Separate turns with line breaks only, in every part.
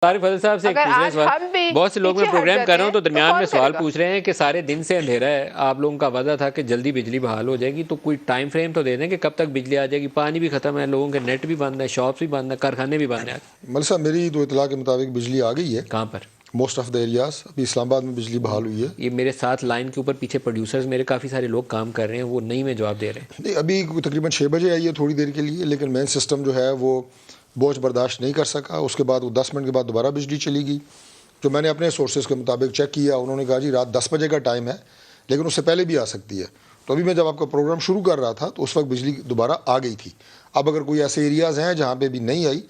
طارق فضل صاحب سے ایک تیسرا سوال، بہت سے لوگ میں پروگرام کر رہا ہوں تو درمیان میں سوال پوچھ رہے ہیں کہ سارے دن سے اندھیرا ہے، آپ لوگوں کا وعدہ تھا کہ جلدی بجلی بحال ہو جائے گی، تو کوئی ٹائم فریم تو دے دیں کہ کب تک بجلی آ جائے گی؟ پانی بھی ختم ہے، لوگوں کے نیٹ بھی بند ہے، شاپس بھی بند ہے، کارخانے بھی بند ہیں۔
مل صاحب میری تو اطلاع کے مطابق بجلی آ گئی ہے
کہاں پر؟
Most of the areas. ابھی اسلام آباد میں بجلی بحال ہوئی ہے.
یہ میرے ساتھ لائن کے اوپر پیچھے پروڈیوسرز میرے کافی سارے لوگ کام کر رہے ہیں، وہ نہیں میں جواب دے رہے ہیں.
نہیں ابھی تقریباً 6 بجے آئی ہے تھوڑی دیر کے لیے، لیکن مین سسٹم جو ہے وہ بوجھ برداشت نہیں کر سکا. اس کے بعد وہ 10 منٹ کے بعد دوبارہ بجلی چلی گئی. جو میں نے اپنے سورسز کے مطابق چیک کیا، انہوں نے کہا جی رات 10 بجے کا ٹائم ہے، لیکن اس سے پہلے بھی آ سکتی ہے. تو ابھی میں جب آپ کا پروگرام شروع کر رہا تھا تو اس وقت بجلی دوبارہ آ گئی تھی. اب اگر کوئی ایسے ایریاز ہیں جہاں پہ بھی نہیں آئی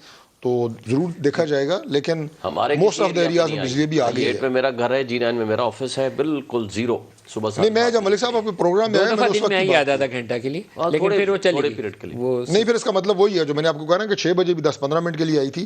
تو ضرور دیکھا جائے گا، لیکن موسٹ آف دا ایریاز میں بجلی بھی آ گئی ہے.
گیٹ پہ میرا گھر ہے، G9 میں میرا آفس ہے، بالکل زیرو. صبح
نہیں میں جب ملک صاحب آپ کے پروگرام میں آیا میں اس وقت
میں آدھا گھنٹہ کے لیے، لیکن پھر وہ چلی گئی.
نہیں پھر اس کا مطلب وہی ہے جو میں نے آپ کو کہا نا کہ 6 بجے بھی 10-15 منٹ کے لیے آئی تھی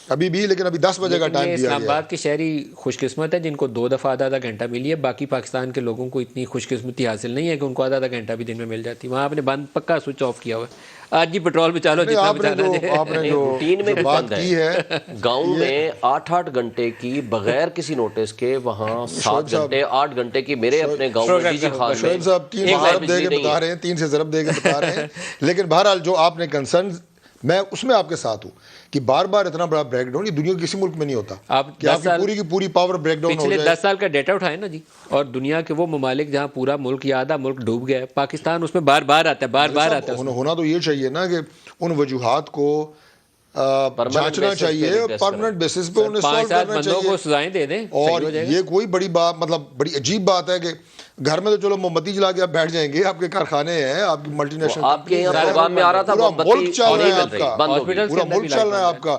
ابھی بھی، لیکن ابھی 10 بجے کا ٹائم دیا گیا.
اسلام آباد کے شہری خوش قسمت ہے جن کو 2 دفعہ آدھا گھنٹہ ملی ہے، باقی پاکستان کے لوگوں کو اتنی خوش قسمتی حاصل نہیں ہے کہ ان کو آدھا گھنٹہ بھی دن میں مل جاتی. وہاں آپ نے بند پکا سوئچ آف کیا ہوا ہے. آج ہی پیٹرول بچا لو جتنا بچانا ہے.
آپ نے جو
روٹین میں
بات کی ہے
گاؤں میں 8 گھنٹے کی بغیر کسی نوٹس کے، وہاں 7 گھنٹے 8 گھنٹے کی میرے اپنے گاؤں میں جی خان
شعیب صاحب 3 ضرب دے کے بتا رہے ہیں، 3 سے ضرب دے کے بتا رہے ہیں. لیکن بہرحال جو آپ نے کنسرن، میں اس میں آپ کے ساتھ ہوں کہ بار بار اتنا بڑا بریک ڈاؤن یہ دنیا کے کسی ملک میں نہیں ہوتا کہ آپ کی پوری کی پوری پاور بریک ڈاؤن ہو جائے.
پچھلے 10 سال کا ڈیٹا اٹھائے نا جی، اور دنیا کے وہ ممالک جہاں پورا ملک یا آدھا ملک ڈوب گیا ہے، پاکستان اس میں بار بار آتا ہے، بار بار آتا ہے.
ہونا تو یہ چاہیے نا کہ ان وجوہات کو جانچنا چاہیے، پرماننٹ بیسس پہ انہیں سالو کرنا چاہیے
کو سزائیں دے دیں.
اور یہ کوئی بڑی بات، مطلب بڑی عجیب بات ہے کہ گھر میں تو چلو موم بتی جلا کے آپ بیٹھ جائیں گے، آپ کے کارخانے ہیں، آپ کی ملٹی نیشنل،
آپ کے یہاں پروگرام میں آ رہا تھا
پورا ملک چل رہا ہے آپ کا،
ہاسپٹل
پورا ملک چل رہا ہے آپ کا.